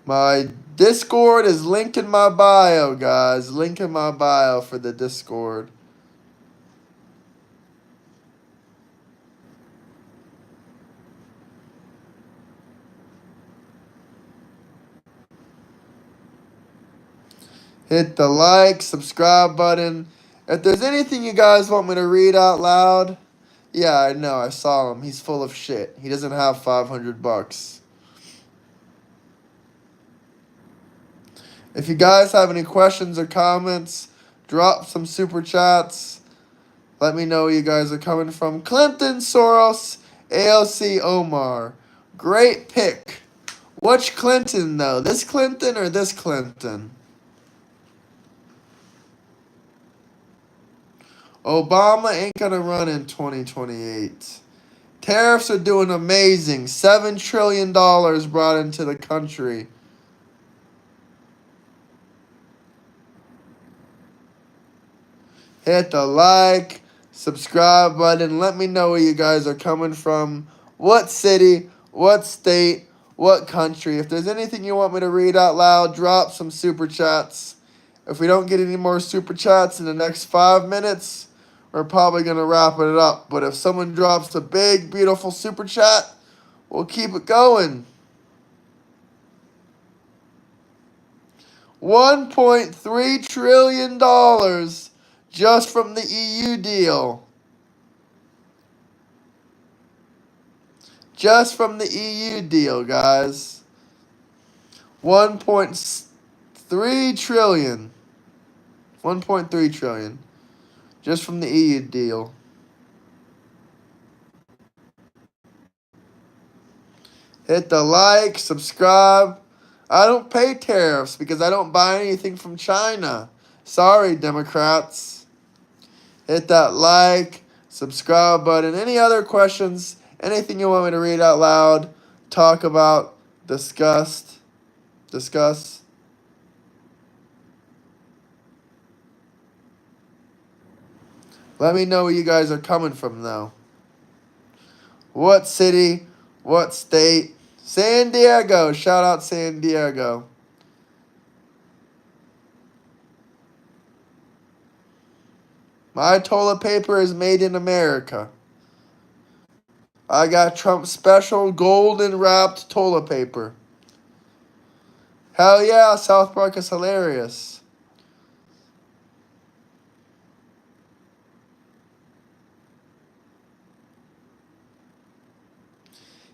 My Discord is linked in my bio, guys. Link in my bio for the Discord. Hit the like, subscribe button. If there's anything you guys want me to read out loud, yeah, I know. I saw him. He's full of shit. He doesn't have $500. If you guys have any questions or comments, drop some super chats. Let me know where you guys are coming from. Clinton, Soros, AOC, Omar. Great pick. Which Clinton, though? This Clinton or this Clinton? Obama ain't gonna run in 2028. Tariffs are doing amazing. $7 trillion brought into the country. Hit the like, subscribe button. Let me know where you guys are coming from. What city, what state, what country. If there's anything you want me to read out loud, drop some super chats. If we don't get any more super chats in the next 5 minutes, we're probably going to wrap it up. But if someone drops a big, beautiful super chat, we'll keep it going. $1.3 trillion just from the EU deal. Just from the EU deal, guys. 1.3 trillion. 1.3 trillion. Just from the EU deal. Hit the like, subscribe. I don't pay tariffs because I don't buy anything from China. Sorry, Democrats. Hit that like, subscribe button. Any other questions? Anything you want me to read out loud, talk about, discuss? Let me know where you guys are coming from, though. What city? What state? San Diego. Shout out San Diego. My toilet paper is made in America. I got Trump's special golden wrapped toilet paper. Hell yeah, South Park is hilarious.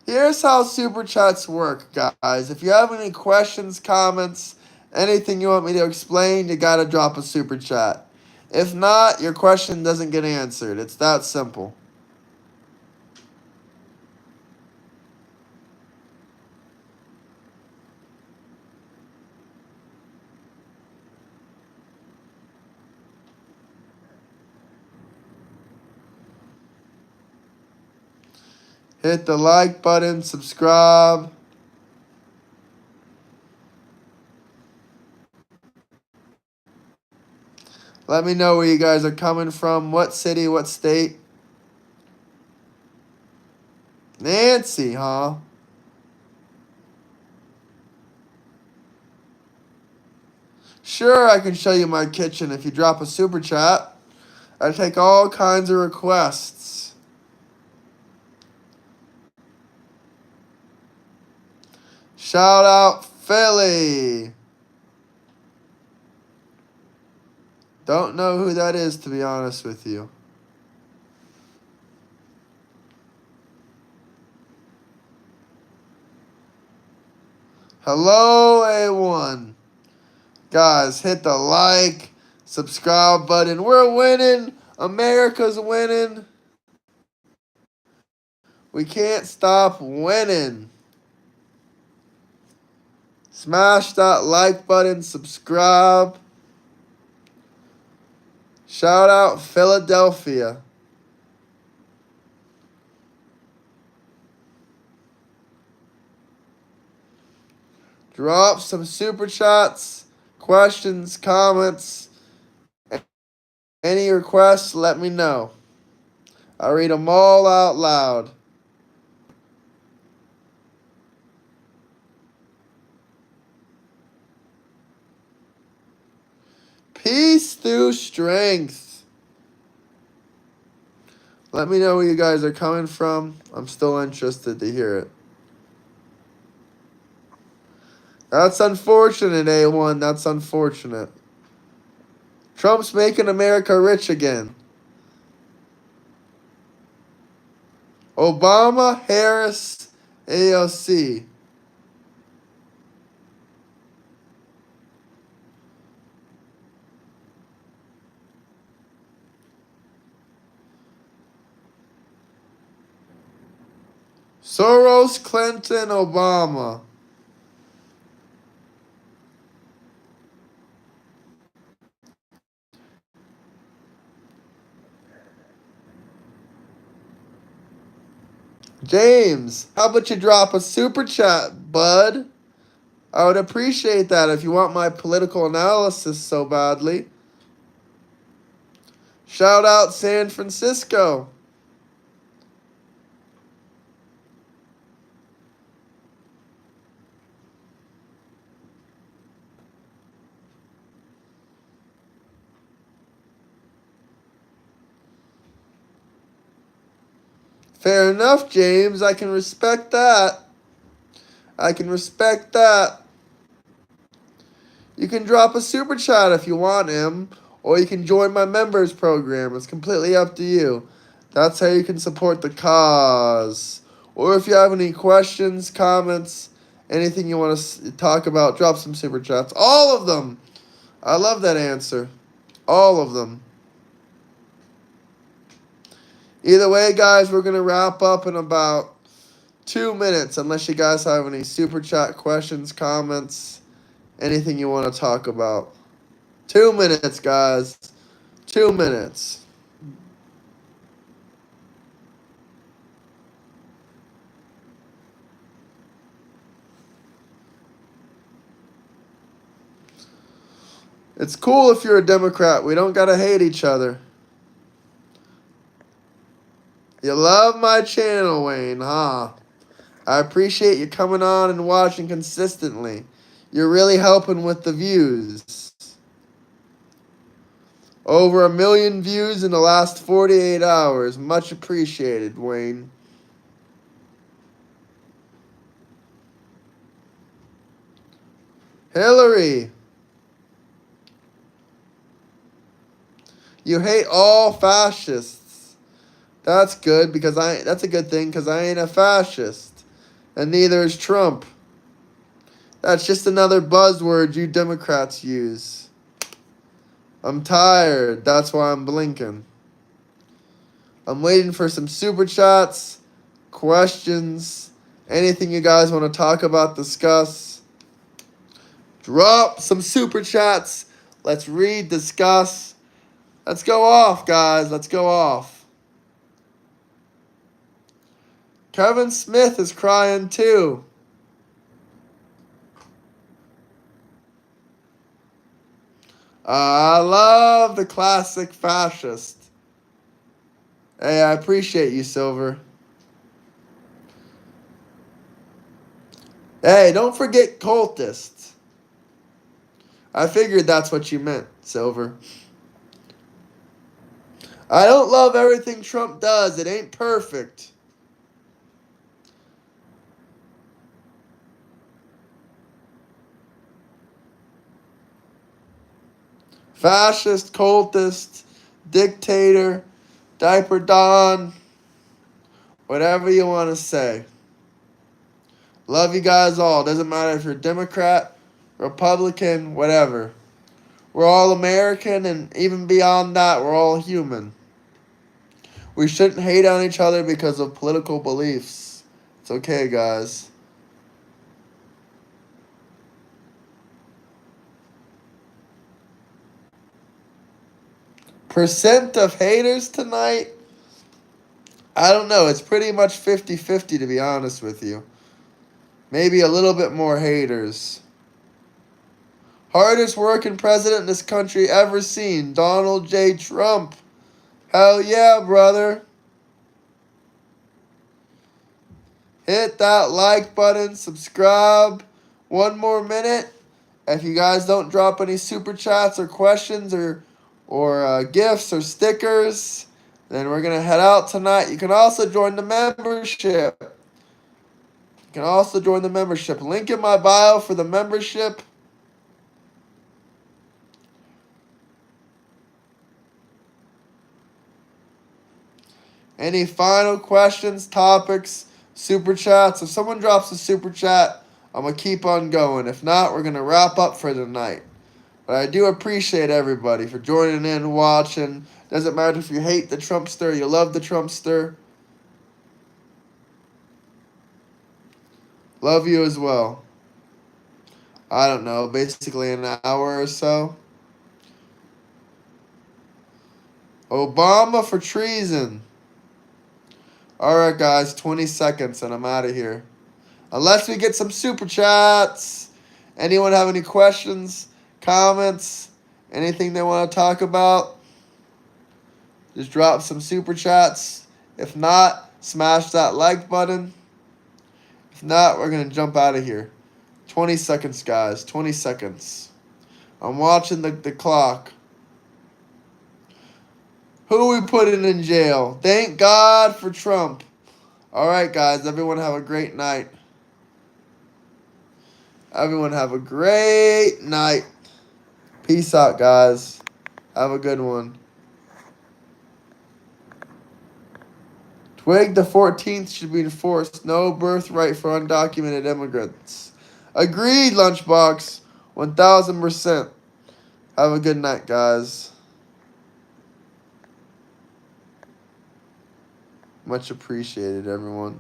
Here's how Super Chats work, guys. If you have any questions, comments, anything you want me to explain, you gotta drop a Super Chat. If not, your question doesn't get answered. It's that simple. Hit the like button, subscribe. Let me know where you guys are coming from. What city, what state? Nancy, huh? Sure, I can show you my kitchen if you drop a super chat. I take all kinds of requests. Shout out Philly. Don't know who that is, to be honest with you. Hello, A1. Guys, hit the like, subscribe button. We're winning. America's winning. We can't stop winning. Smash that like button, subscribe. Shout out Philadelphia. Drop some super chats, questions, comments, any requests, let me know. I read them all out loud. Peace through strength. Let me know where you guys are coming from. I'm still interested to hear it. That's unfortunate, A1. That's unfortunate. Trump's making America rich again. Obama, Harris, AOC. Soros, Clinton, Obama. James, how about you drop a super chat, bud? I would appreciate that if you want my political analysis so badly. Shout out San Francisco. Fair enough, James. I can respect that. I can respect that. You can drop a super chat if you want him, or you can join my members program. It's completely up to you. That's how you can support the cause. Or if you have any questions, comments, anything you want to talk about, drop some super chats. All of them. I love that answer. All of them. Either way, guys, we're going to wrap up in about 2 minutes, unless you guys have any super chat questions, comments, anything you want to talk about. 2 minutes, guys. 2 minutes. It's cool if you're a Democrat. We don't got to hate each other. You love my channel, Wayne, huh? I appreciate you coming on and watching consistently. You're really helping with the views. Over 1 million views in the last 48 hours. Much appreciated, Wayne. Hillary. You hate all fascists. That's good because that's a good thing because I ain't a fascist. And neither is Trump. That's just another buzzword you Democrats use. I'm tired. That's why I'm blinking. I'm waiting for some super chats, questions, anything you guys want to talk about, discuss. Drop some super chats. Let's read, discuss. Let's go off, guys. Let's go off. Kevin Smith is crying too. I love the classic fascist. Hey, I appreciate you, Silver. Hey, don't forget cultists. I figured that's what you meant, Silver. I don't love everything Trump does. It ain't perfect. Fascist, cultist, dictator, diaper Don, whatever you want to say. Love you guys all. Doesn't matter if you're Democrat, Republican, whatever. We're all American, and even beyond that, we're all human. We shouldn't hate on each other because of political beliefs. It's okay, guys. Percent of haters tonight? I don't know. It's pretty much 50-50 to be honest with you. Maybe a little bit more haters. Hardest working president this country ever seen, Donald J. Trump. Hell yeah, brother. Hit that like button, subscribe. 1 more minute. If you guys don't drop any super chats or questions or gifts or stickers, then we're going to head out tonight. You can also join the membership. Link in my bio for the membership. Any final questions, topics, super chats? If someone drops a super chat, I'm going to keep on going. If not, we're going to wrap up for the night. But I do appreciate everybody for joining in, watching. Doesn't matter if you hate the Trumpster, you love the Trumpster. Love you as well. I don't know, basically an hour or so. Obama for treason. Alright, guys, 20 seconds and I'm out of here. Unless we get some super chats. Anyone have any questions, comments, anything they want to talk about? Just drop some super chats. If not, smash that like button. If not, we're going to jump out of here. 20 seconds, guys. 20 seconds. I'm watching the clock. Who are we putting in jail? Thank God for Trump. All right, guys. Everyone have a great night. Everyone have a great night. Peace out, guys. Have a good one. Twig the 14th should be enforced. No birthright for undocumented immigrants. Agreed, Lunchbox. 1000%. Have a good night, guys. Much appreciated, everyone.